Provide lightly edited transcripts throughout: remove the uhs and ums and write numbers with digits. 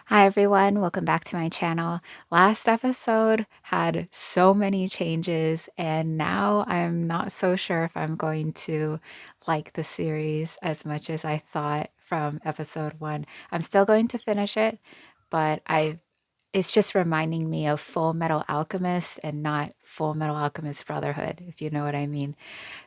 Hi everyone, welcome back to my channel. Last episode had so many changes, and now I'm not so sure if I'm going to like the series as much as I thought from episode 1. I'm still going to finish it, but it's just reminding me of Full Metal Alchemist and not Full Metal Alchemist Brotherhood, if you know what I mean.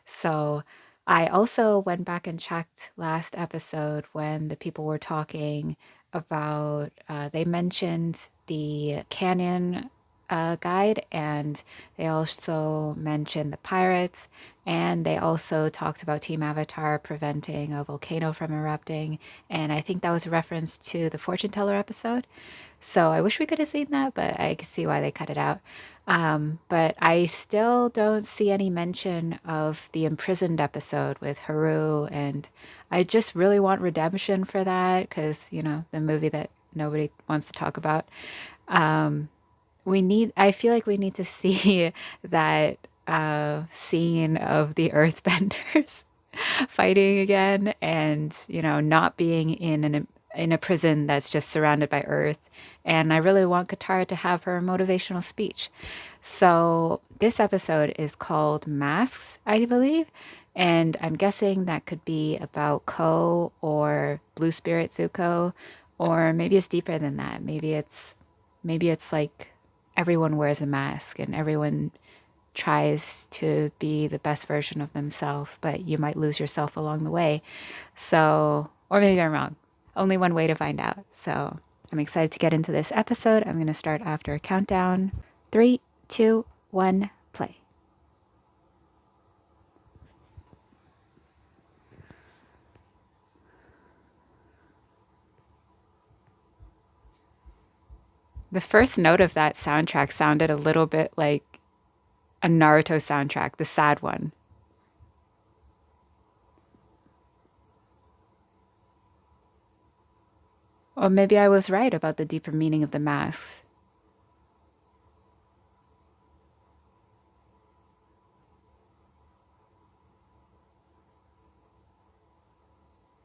So I also went back and checked last episode when the people were talking about, they mentioned the canyon guide, and they also mentioned the pirates, and they also talked about Team Avatar preventing a volcano from erupting. And I think that was a reference to the fortune teller episode. So I wish we could have seen that, but I can see why they cut it out. But I still don't see any mention of the imprisoned episode with Haru, and I just really want redemption for that because, the movie that nobody wants to talk about. I feel like we need to see that scene of the earthbenders fighting again, and not being in a prison that's just surrounded by earth. And I really want Katara to have her motivational speech. So this episode is called Masks, I believe, and I'm guessing that could be about Ko or Blue Spirit Zuko, or maybe it's deeper than that. Maybe it's like everyone wears a mask and everyone tries to be the best version of themselves, but you might lose yourself along the way. So, or maybe I'm wrong. Only one way to find out. So, I'm excited to get into this episode. I'm going to start after a countdown. Three, two, one, play. The first note of that soundtrack sounded a little bit like a Naruto soundtrack, the sad one. Or maybe I was right about the deeper meaning of the masks.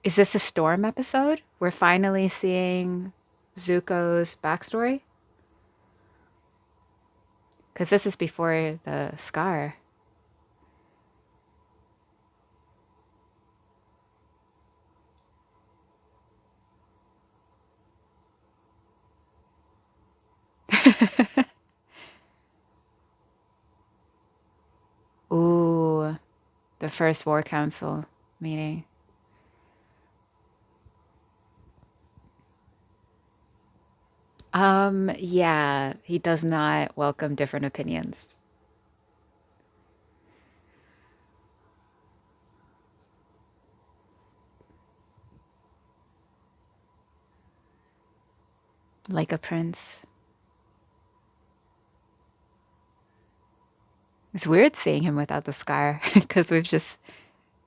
Is this a storm episode? We're finally seeing Zuko's backstory? Because this is before the scar. Ooh, the first war council meeting. Yeah, he does not welcome different opinions. Like a prince. It's weird seeing him without the scar because we've just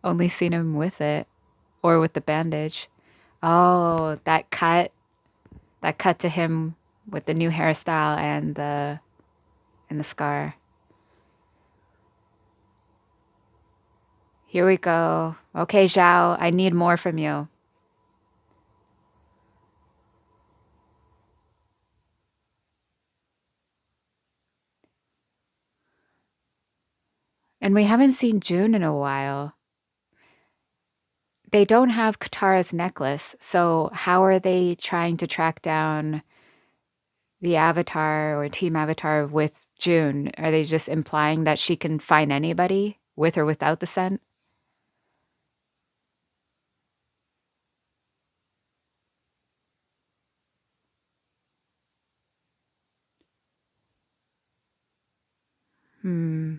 only seen him with it or with the bandage. Oh, that cut to him with the new hairstyle and the scar. Here we go. Okay, Zhao, I need more from you. And we haven't seen June in a while. They don't have Katara's necklace, so how are they trying to track down the Avatar or Team Avatar with June? Are they just implying that she can find anybody with or without the scent? Hmm.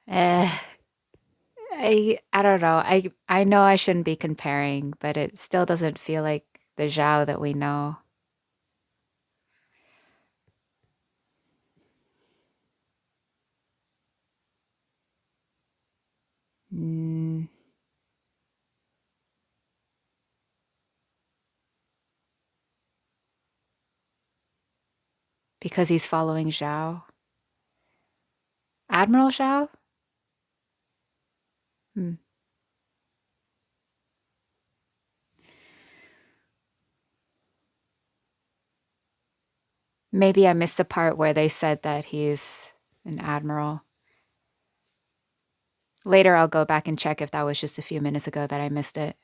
Eh, I don't know. I know I shouldn't be comparing, but it still doesn't feel like the Zhao that we know. Mm, because he's following Zhao. Admiral Zhao? Hmm. Maybe I missed the part where they said that he's an admiral. Later, I'll go back and check if that was just a few minutes ago that I missed it.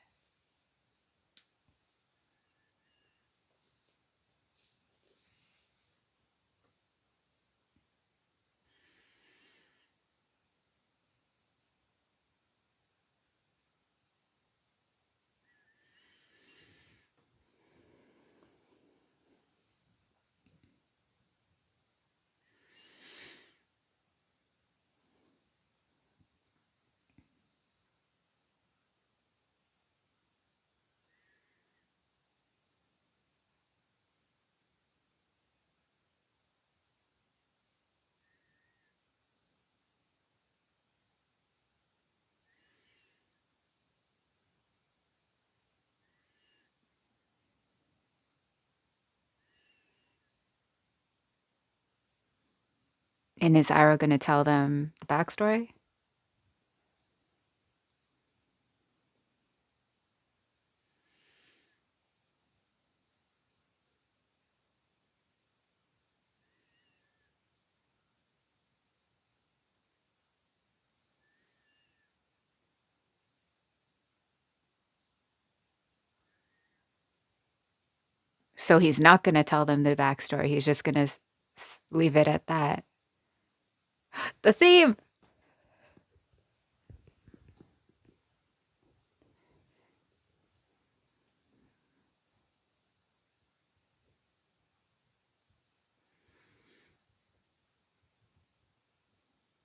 And is Iroh going to tell them the backstory? So he's not going to tell them the backstory. He's just going to leave it at that. The theme!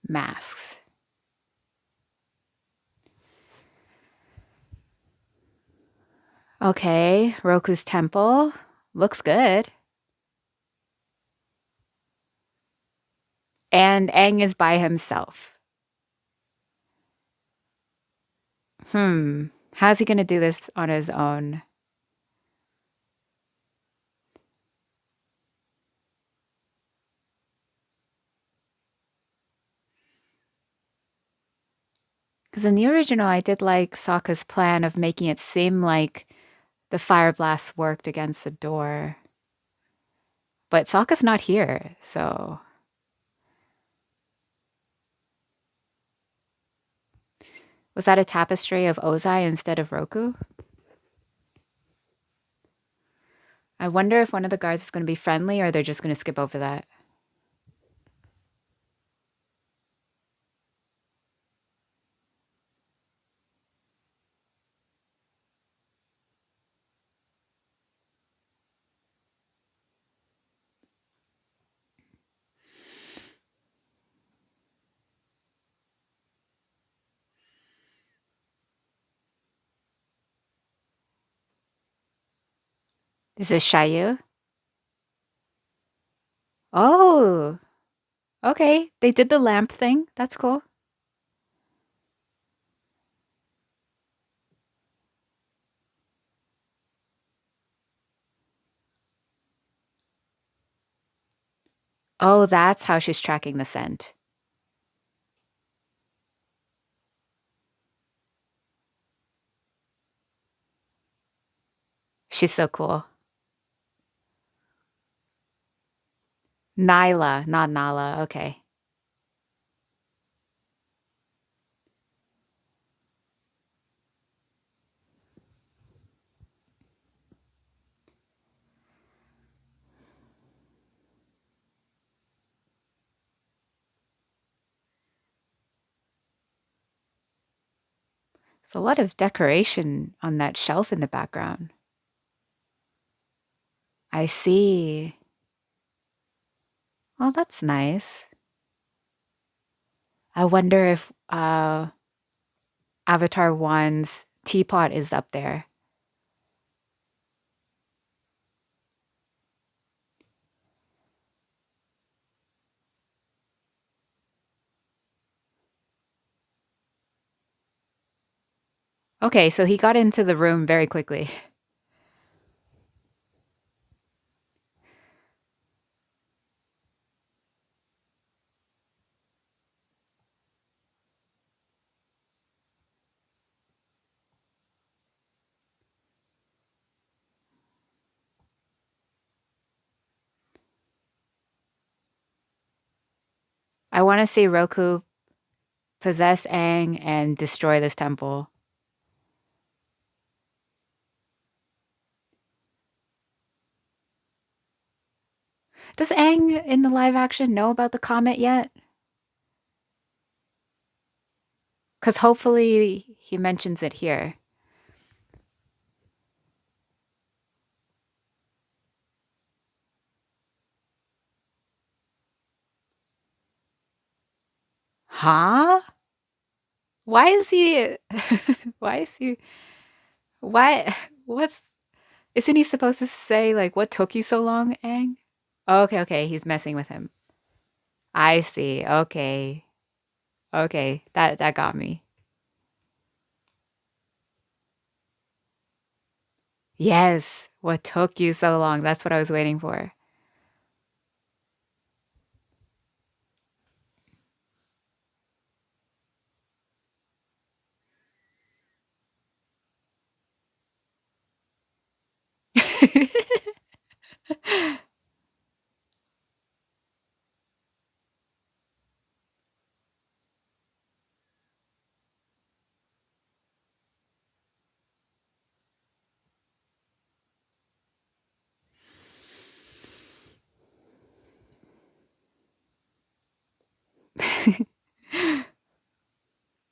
Masks. Okay, Roku's temple. Looks good. And Aang is by himself. How's he going to do this on his own? Because in the original, I did like Sokka's plan of making it seem like the fire blast worked against the door. But Sokka's not here, so. Was that a tapestry of Ozai instead of Roku? I wonder if one of the guards is going to be friendly or they're just going to skip over that. Is this Shayu? Oh, okay. They did the lamp thing. That's cool. Oh, that's how she's tracking the scent. She's so cool. Nyla, not Nala. Okay. There's a lot of decoration on that shelf in the background. I see. Oh, that's nice. I wonder if Avatar 1's teapot is up there. Okay, so he got into the room very quickly. I want to see Roku possess Aang and destroy this temple. Does Aang in the live action know about the comet yet? Because hopefully he mentions it here. Huh? Why is he? Why is he? Why? What's? Isn't he supposed to say like, "What took you so long, Aang"? Oh, okay, okay. He's messing with him. I see. Okay, okay. That got me. Yes. What took you so long? That's what I was waiting for.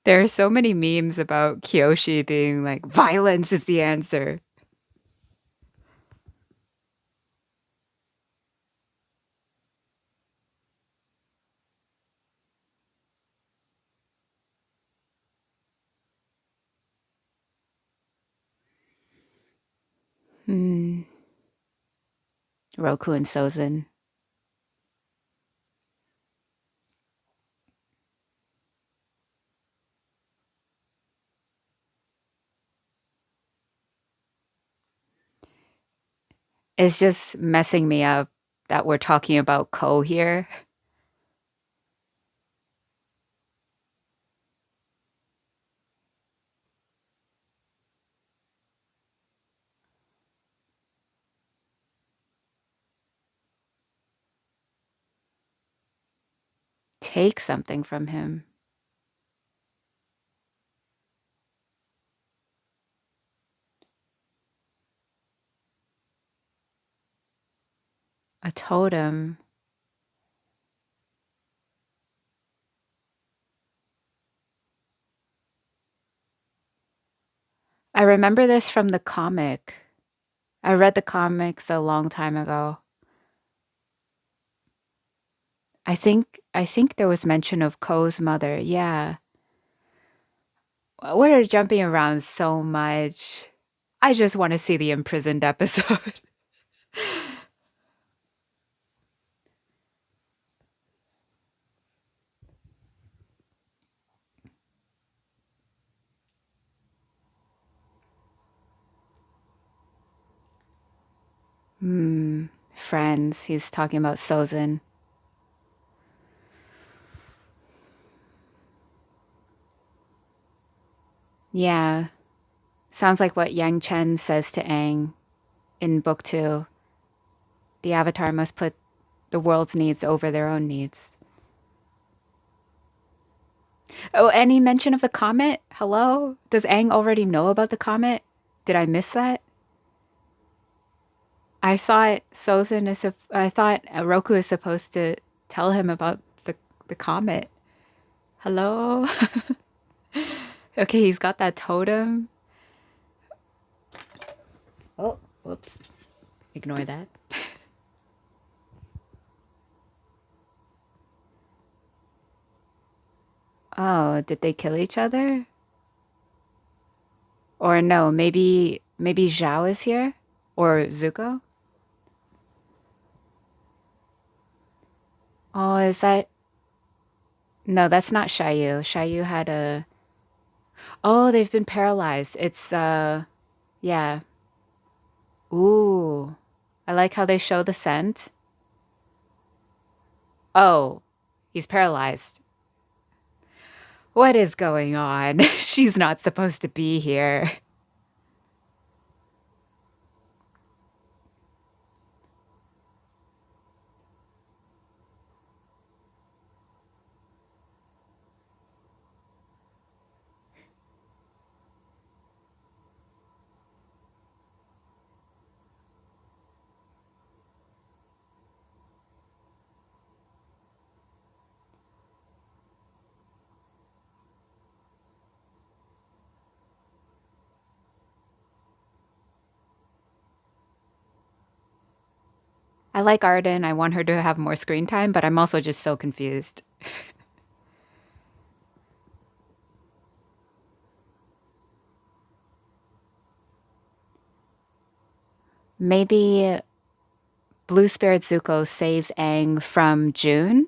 There are so many memes about Kyoshi being like, "Violence is the answer." Hmm. Roku and Sozin. It's just messing me up that we're talking about Ko here. Take something from him. A totem. I remember this from the comic. I read the comics a long time ago. I think there was mention of Ko's mother. Yeah. We're jumping around so much. I just want to see the imprisoned episode. Hmm. Friends. He's talking about Sozin. Yeah. Sounds like what Yang Chen says to Aang in book two. The Avatar must put the world's needs over their own needs. Oh, any mention of the comet? Hello? Does Aang already know about the comet? Did I miss that? I thought I thought Roku is supposed to tell him about the comet. Hello? Okay, he's got that totem. Oh, whoops. Ignore that. Oh, did they kill each other? Or no, maybe Zhao is here? Or Zuko? Oh, is that no, that's not Shayu. Shayu had a oh, they've been paralyzed. It's yeah. Ooh. I like how they show the scent. Oh, he's paralyzed. What is going on? She's not supposed to be here. I like Arden. I want her to have more screen time, but I'm also just so confused. Maybe Blue Spirit Zuko saves Aang from June.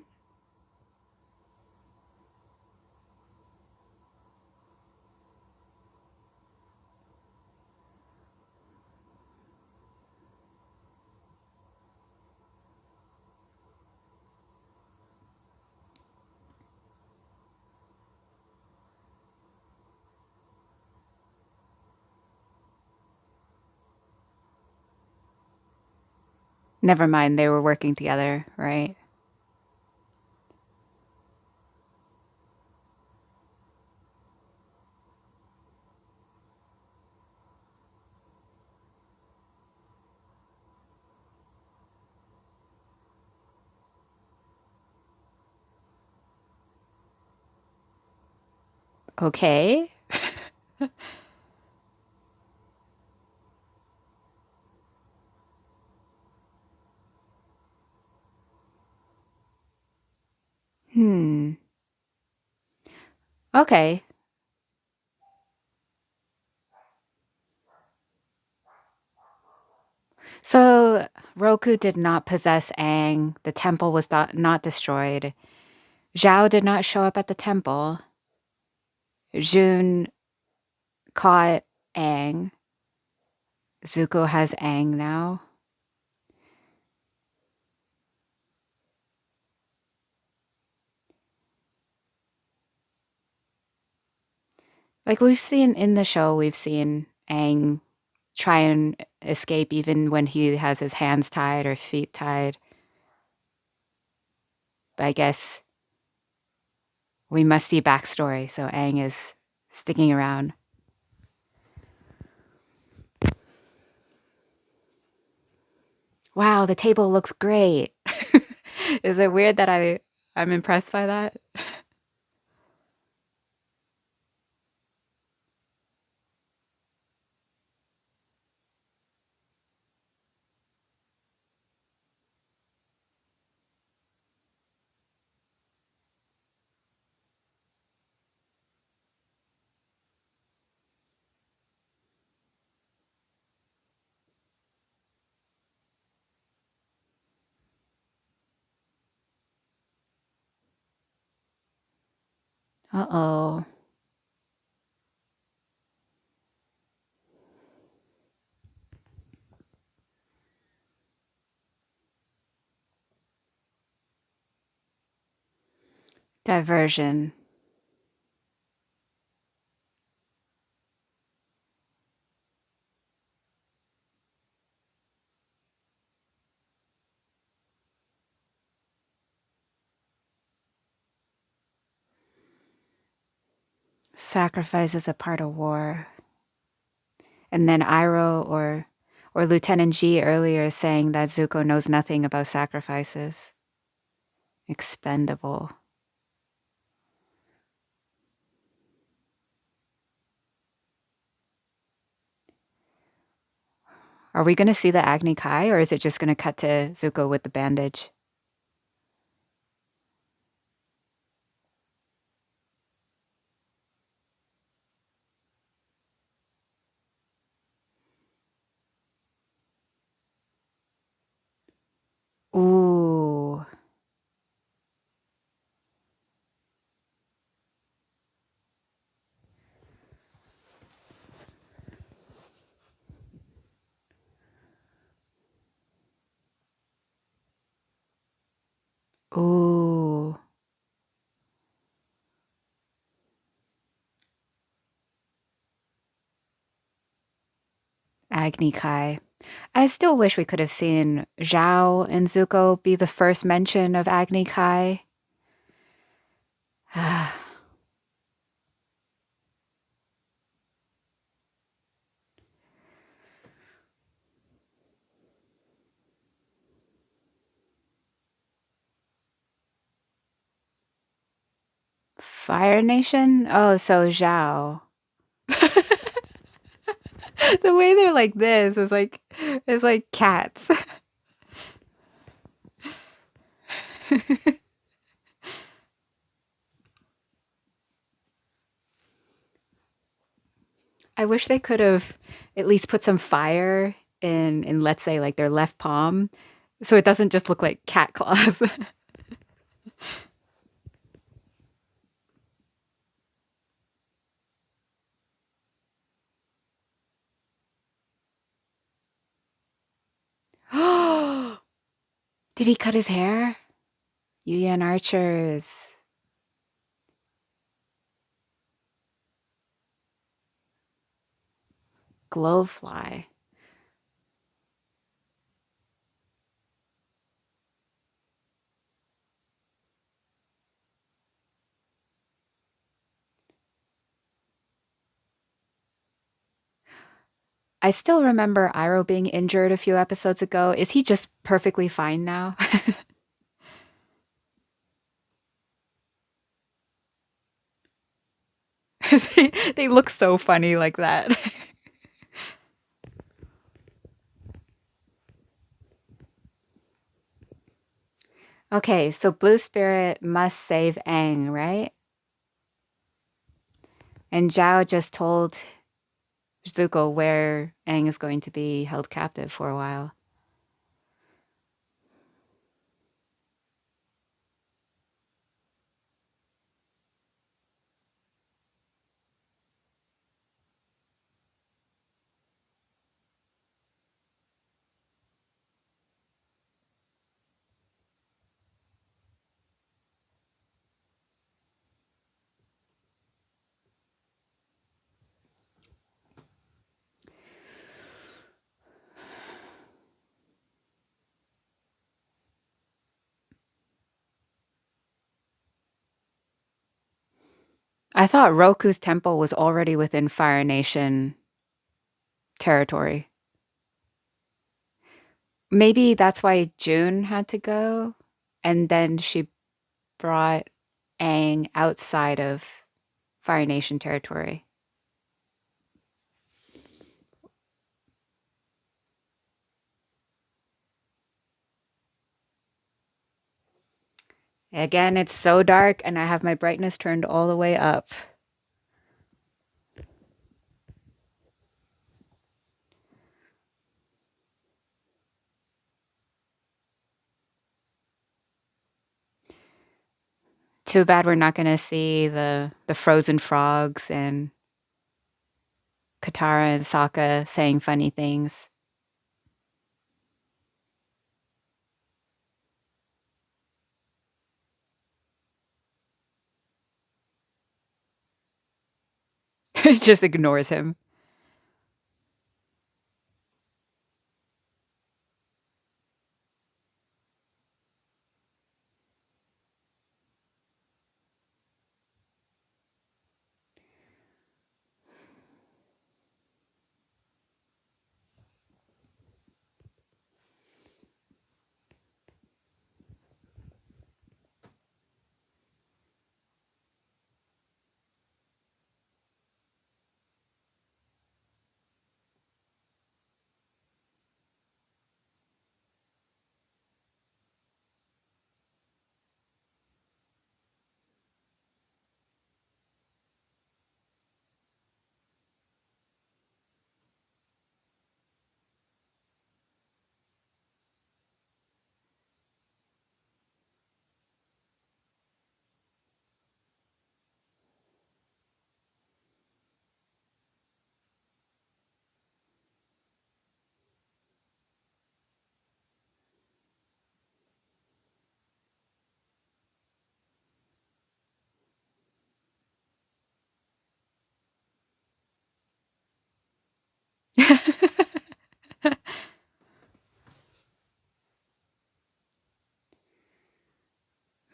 Never mind, they were working together, right? Okay. Hmm. Okay. So Roku did not possess Aang. The temple was not destroyed. Zhao did not show up at the temple. June caught Aang. Zuko has Aang now. Like we've seen in the show, we've seen Aang try and escape even when he has his hands tied or feet tied. But I guess we must see backstory, so Aang is sticking around. Wow, the table looks great. Is it weird that I'm impressed by that? Uh-oh. Diversion. Sacrifice is a part of war. And then Iroh or Lieutenant G earlier saying that Zuko knows nothing about sacrifices. Expendable. Are we going to see the Agni Kai, or is it just going to cut to Zuko with the bandage? Ooh. Ooh. Agni Kai. I still wish we could have seen Zhao and Zuko be the first mention of Agni Kai. Fire Nation? Oh, so Zhao. The way they're like this is like cats. I wish they could have at least put some fire in let's say like their left palm so it doesn't just look like cat claws. Did he cut his hair? Yuyan Archers. Glowfly. I still remember Iroh being injured a few episodes ago. Is he just perfectly fine now? they look so funny like that. Okay, so Blue Spirit must save Aang, right? And Zhao just told Zuko where Aang is going to be held captive for a while. I thought Roku's temple was already within Fire Nation territory. Maybe that's why June had to go, and then she brought Aang outside of Fire Nation territory. Again, it's so dark, and I have my brightness turned all the way up. Too bad we're not going to see the frozen frogs and Katara and Sokka saying funny things. It just ignores him.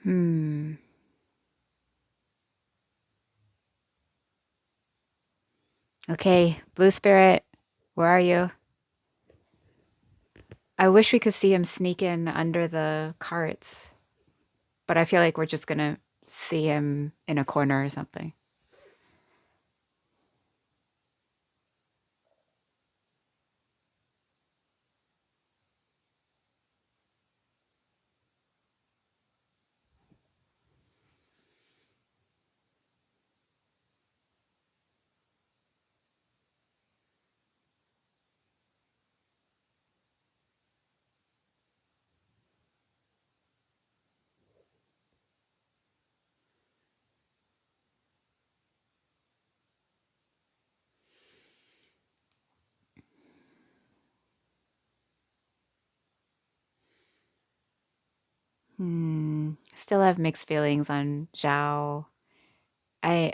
Hmm. Okay, Blue Spirit, where are you? I wish we could see him sneak in under the carts, but I feel like we're just gonna see him in a corner or something. Still have mixed feelings on Zhao. I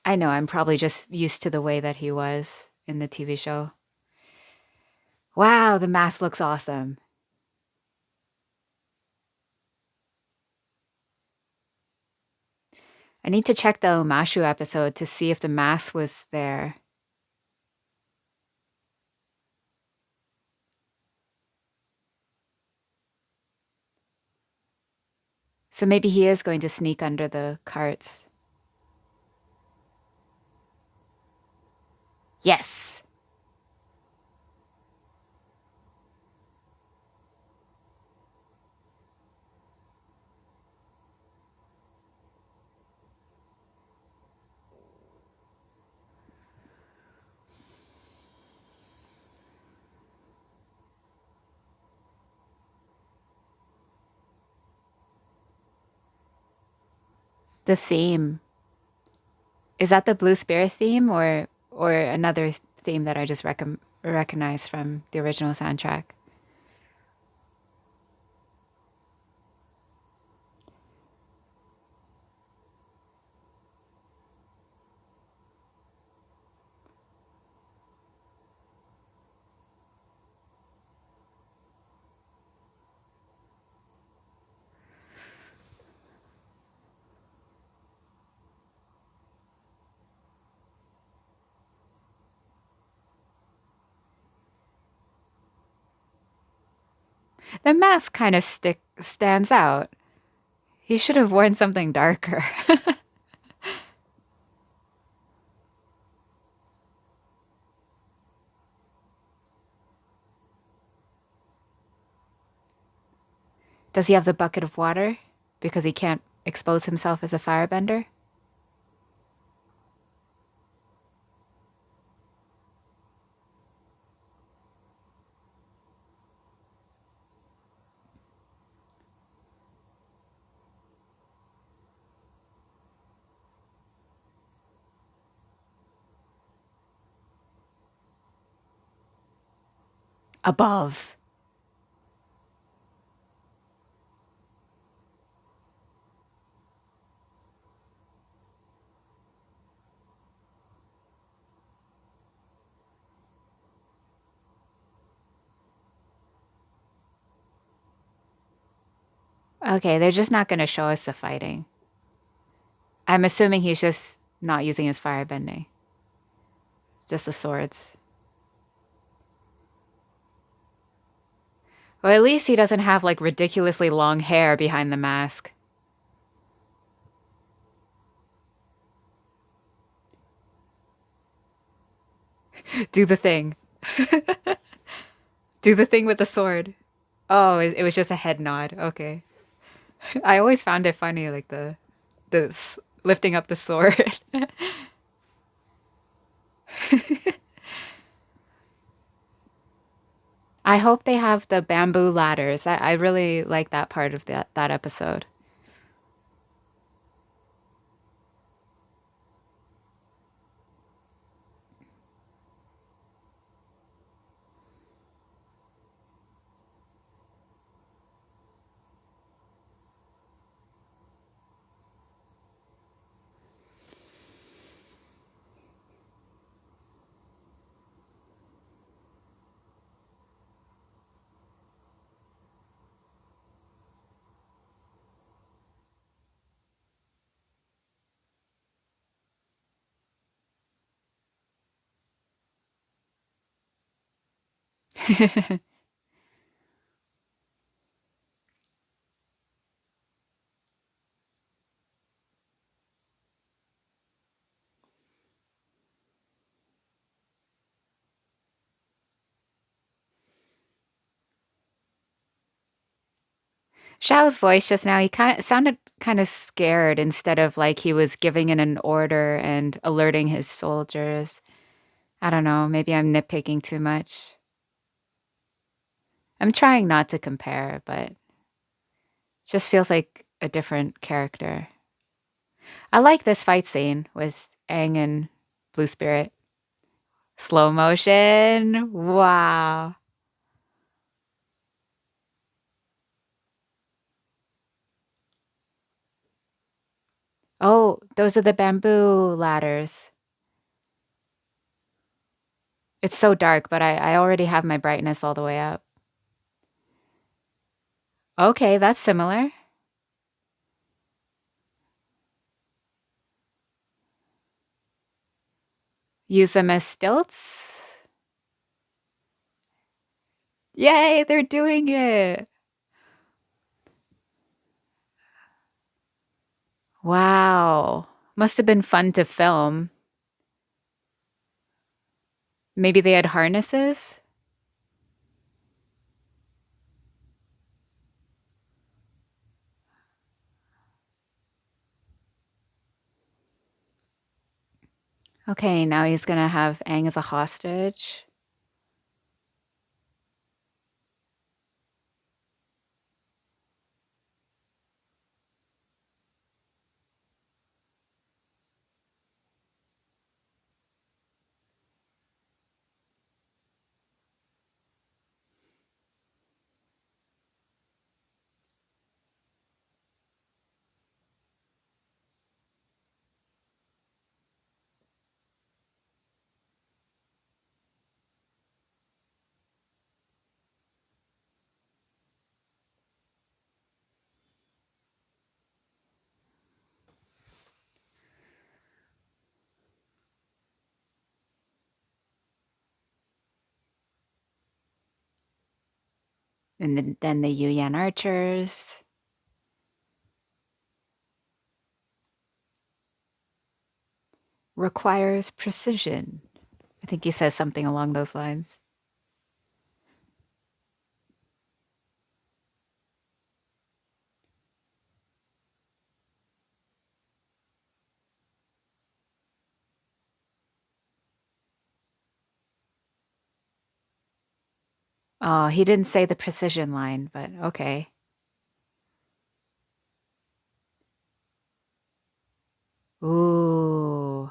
I know I'm probably just used to the way that he was in the TV show. Wow, the mask looks awesome. I need to check the Omashu episode to see if the mask was there. So maybe he is going to sneak under the carts. Yes! The theme. Is that the Blue Spirit theme or another theme that I just recognize from the original soundtrack? The mask kind of stands out. He should have worn something darker. Does he have the bucket of water? Because he can't expose himself as a firebender? Above. Okay, they're just not going to show us the fighting. I'm assuming he's just not using his firebending. Just the swords. Well, at least he doesn't have like ridiculously long hair behind the mask. Do the thing. Do the thing with the sword. Oh, it was just a head nod. Okay. I always found it funny, like the lifting up the sword. I hope they have the bamboo ladders. I really like that part of that episode. Xiao's voice just now, he kind of sounded kind of scared instead of like he was giving in an order and alerting his soldiers. I don't know, maybe I'm nitpicking too much. I'm trying not to compare, but just feels like a different character. I like this fight scene with Aang and Blue Spirit. Slow motion. Wow. Oh, those are the bamboo ladders. It's so dark, but I already have my brightness all the way up. Okay, that's similar. Use them as stilts. Yay, they're doing it. Wow. Must have been fun to film. Maybe they had harnesses? Okay, now he's gonna have Aang as a hostage. And then the Yuyan archers. Requires precision. I think he says something along those lines. Oh, he didn't say the precision line, but okay. Ooh.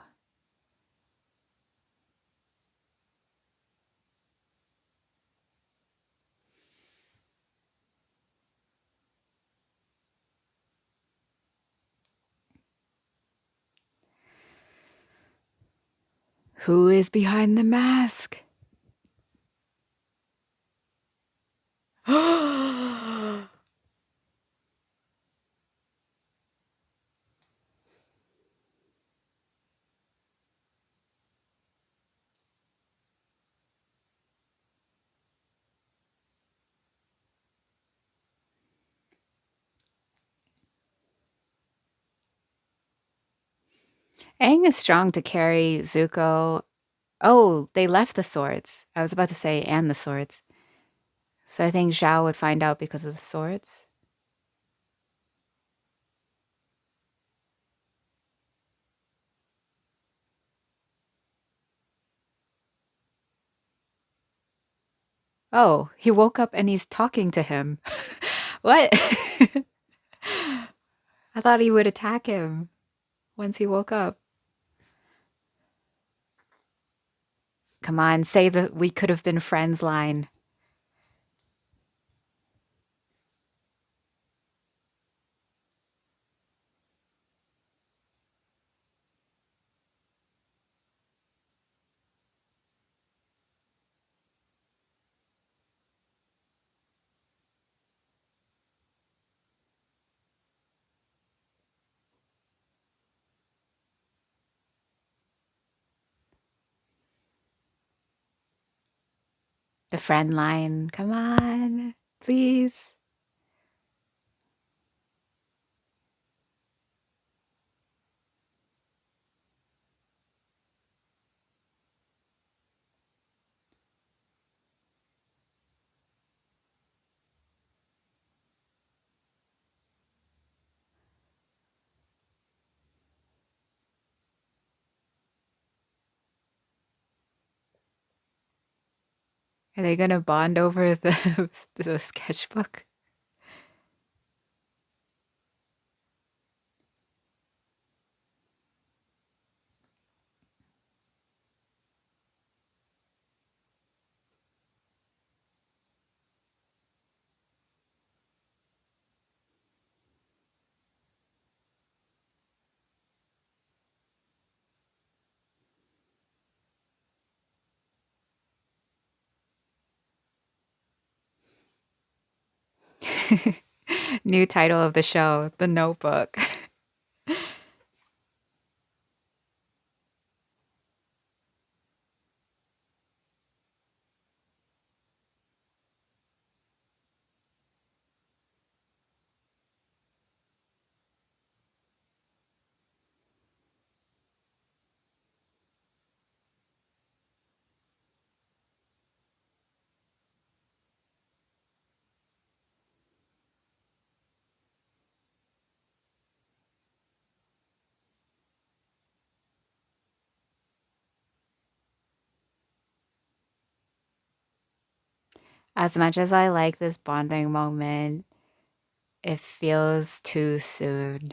Who is behind the mask? Aang is strong to carry Zuko. Oh, they left the swords. I was about to say, and the swords. So I think Zhao would find out because of the swords. Oh, he woke up and he's talking to him. What? I thought he would attack him once he woke up. Come on, say the "we could have been friends" line. The friend line. Come on, please. Are they gonna bond over the sketchbook? New title of the show, The Notebook. As much as I like this bonding moment, it feels too soon.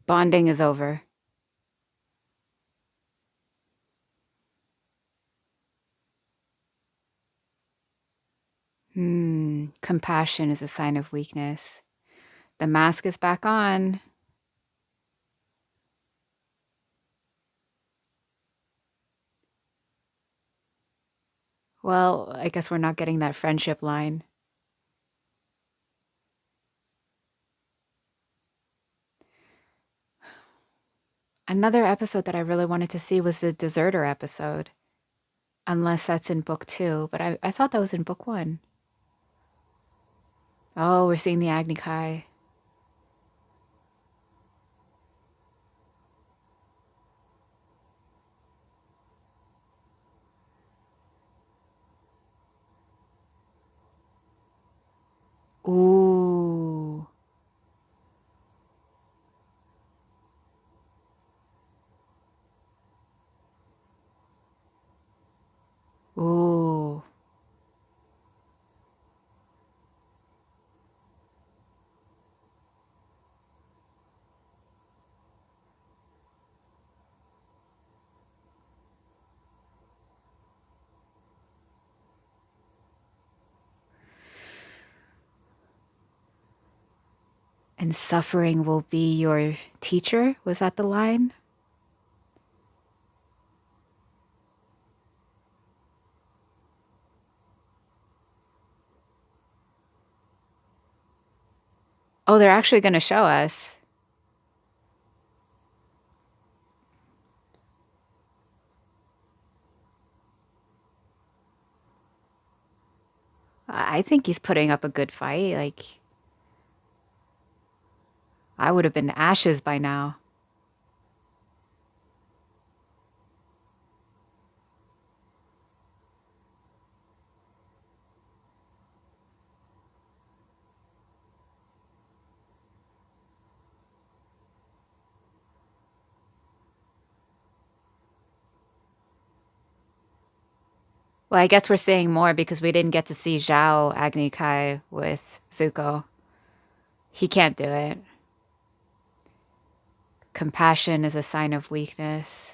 Bonding is over. Compassion is a sign of weakness. The mask is back on. Well, I guess we're not getting that friendship line. Another episode that I really wanted to see was the deserter episode. Unless that's in book 2, but I thought that was in book 1. Oh, we're seeing the Agni Kai. Ooh. Ooh. And suffering will be your teacher? Was that the line? Oh, they're actually going to show us. I think he's putting up a good fight. Like, I would have been ashes by now. Well, I guess we're seeing more because we didn't get to see Zhao Agni Kai with Zuko. He can't do it. Compassion is a sign of weakness.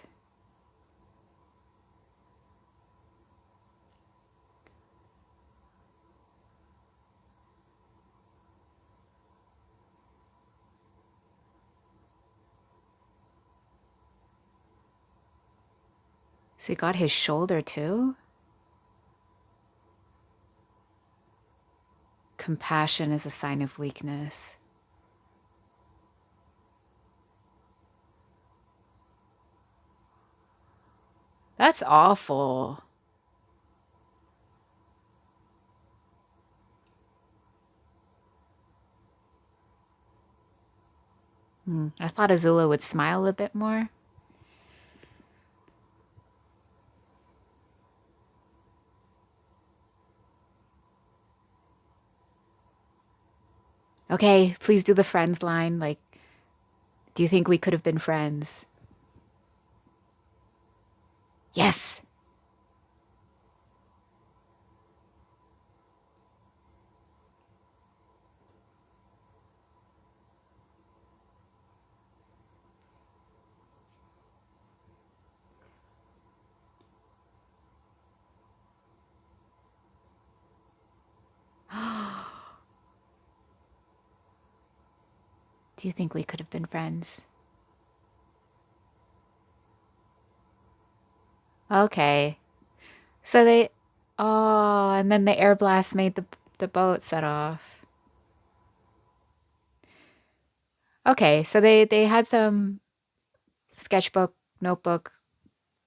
So he got his shoulder too? Compassion is a sign of weakness. That's awful. I thought Azula would smile a bit more. Okay, please do the friends line. Like, do you think we could have been friends? Yes. Do you think we could have been friends? Okay. So they, oh, and then the air blast made the boat set off. Okay, so they had some sketchbook, notebook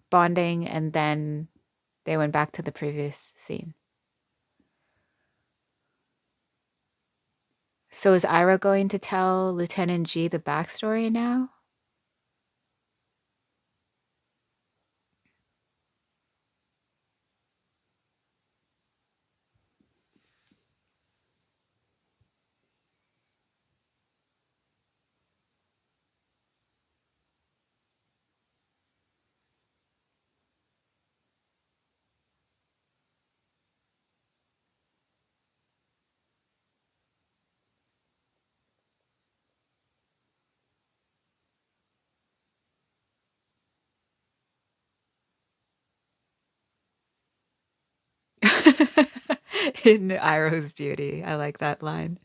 bonding, and then they went back to the previous scene. So is Ira going to tell Lieutenant G the backstory now? In Iroh's beauty. I like that line.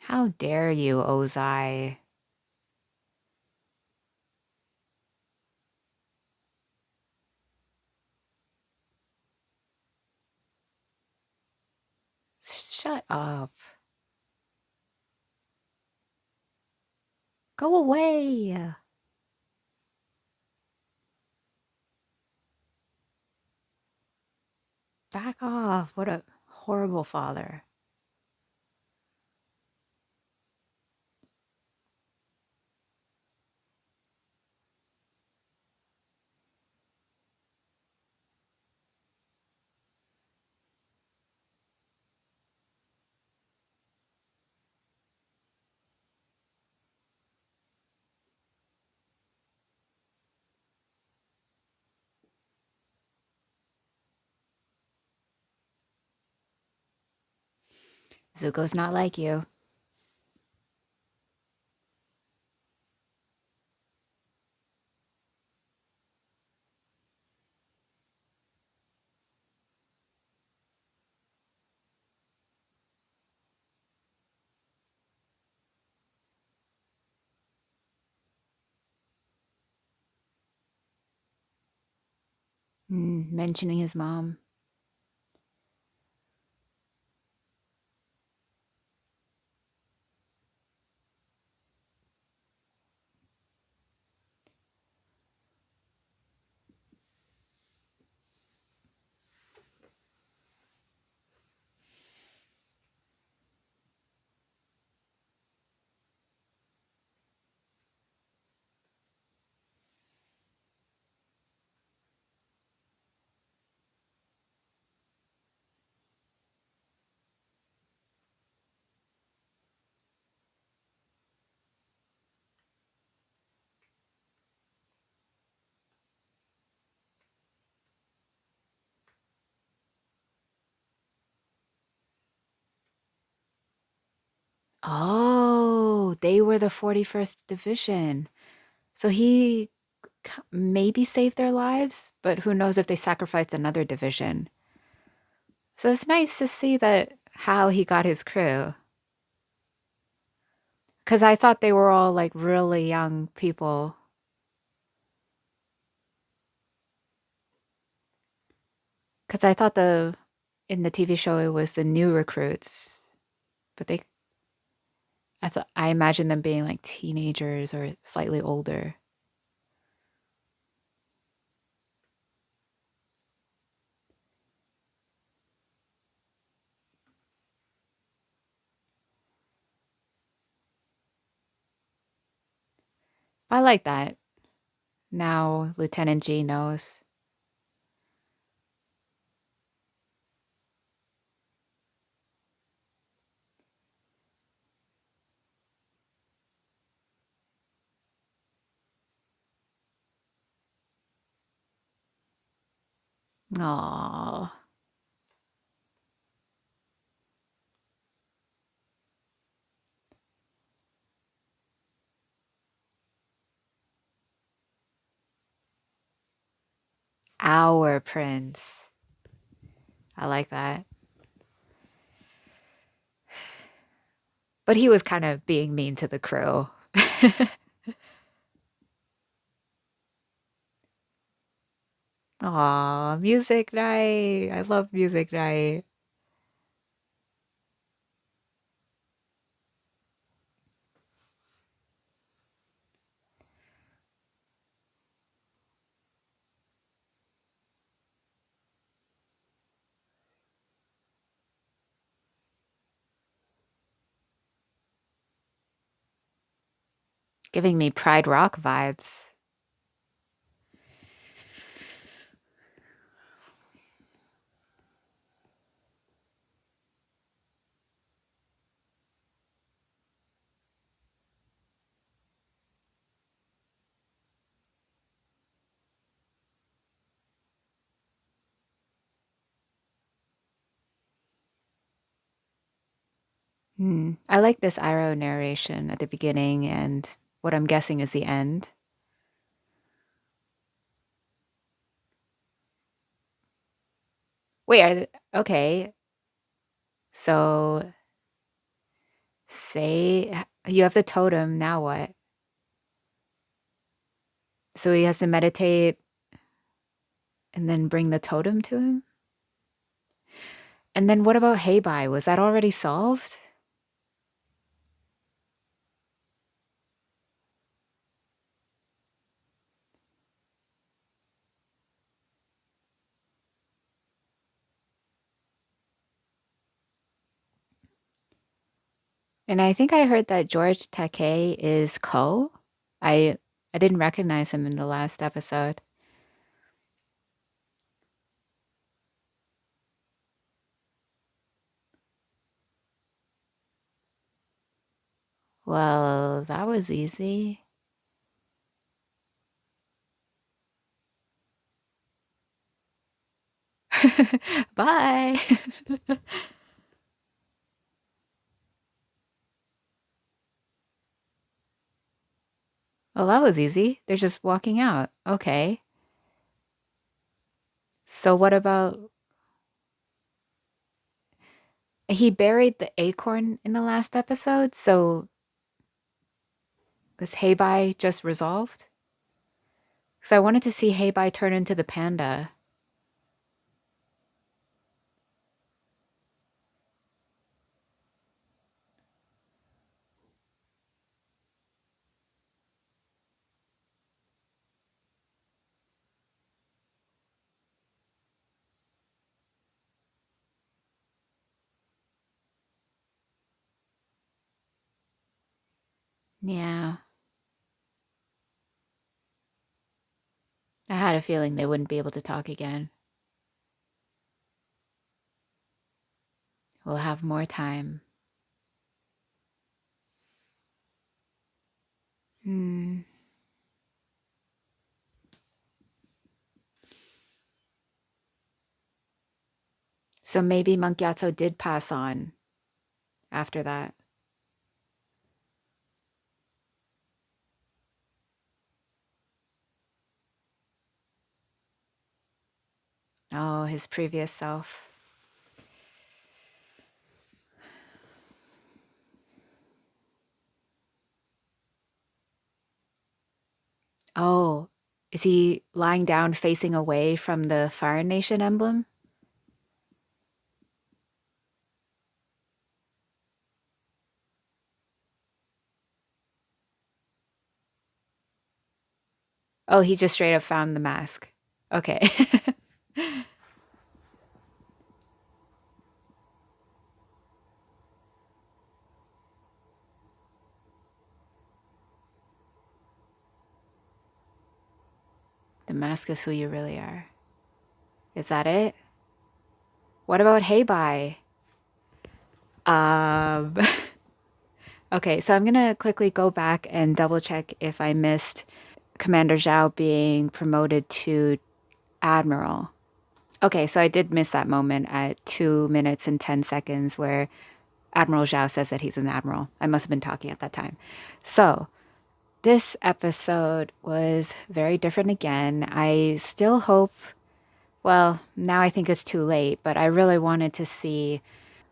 How dare you, Ozai? Shut up. Go away. Back off. What a horrible father. Zuko's not like you. Mentioning his mom. Oh, they were the 41st Division. So he maybe saved their lives, but who knows if they sacrificed another division. So it's nice to see that how he got his crew. Because I thought they were all like really young people. Because I thought in the TV show it was the new recruits, but I imagined them being like teenagers or slightly older. I like that. Now Lieutenant G knows. Aww. Our prince. I like that. But he was kind of being mean to the crew. Aw, music night. I love music night. Giving me Pride Rock vibes. I like this Iroh narration at the beginning and what I'm guessing is the end. Wait, okay. So say you have the totem, now what? So he has to meditate and then bring the totem to him? And then what about Hei Bai? Was that already solved? And I think I heard that George Takei is Ko. I I didn't recognize him in the last episode. Well, that was easy. Bye. Well, that was easy. They're just walking out. Okay. So what about he buried the acorn in the last episode? So was Hei Bai just resolved? Because I wanted to see Hei Bai turn into the panda. Yeah. I had a feeling they wouldn't be able to talk again. We'll have more time. Hmm. So maybe Monkiato did pass on after that. Oh, his previous self. Oh, is he lying down facing away from the Fire Nation emblem? Oh, he just straight up found the mask. Okay. The mask is who you really are. Is that it? What about Hei Bai? Um, okay, so I'm gonna quickly go back and double check if I missed Commander Zhao being promoted to Admiral. Okay, so I did miss that moment at 2 minutes and 10 seconds where Admiral Zhao says that he's an admiral. I must have been talking at that time. So this episode was very different again. I still hope, well, now I think it's too late, but I really wanted to see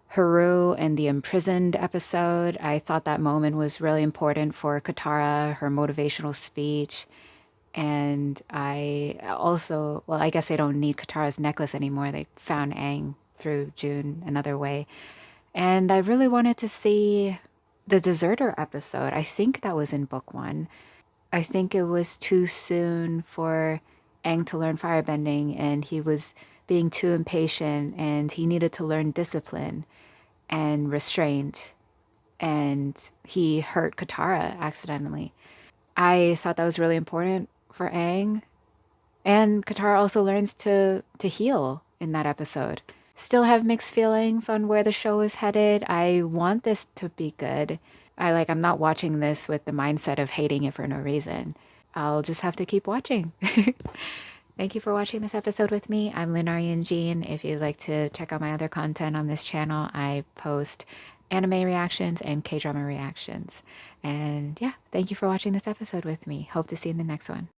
Haru and the imprisoned episode. I thought that moment was really important for Katara, her motivational speech. And I also, well, I guess they don't need Katara's necklace anymore. They found Aang through June another way. And I really wanted to see the deserter episode. I think that was in book one. I think it was too soon for Aang to learn firebending, and he was being too impatient, and he needed to learn discipline and restraint, and he hurt Katara accidentally. I thought that was really important for Aang. And Katara also learns to heal in that episode. Still have mixed feelings on where the show is headed. I want this to be good. I'm not watching this with the mindset of hating it for no reason. I'll just have to keep watching. Thank you for watching this episode with me. I'm Lunarian Gene. If you'd like to check out my other content on this channel, I post anime reactions and K-drama reactions. And yeah, thank you for watching this episode with me. Hope to see you in the next one.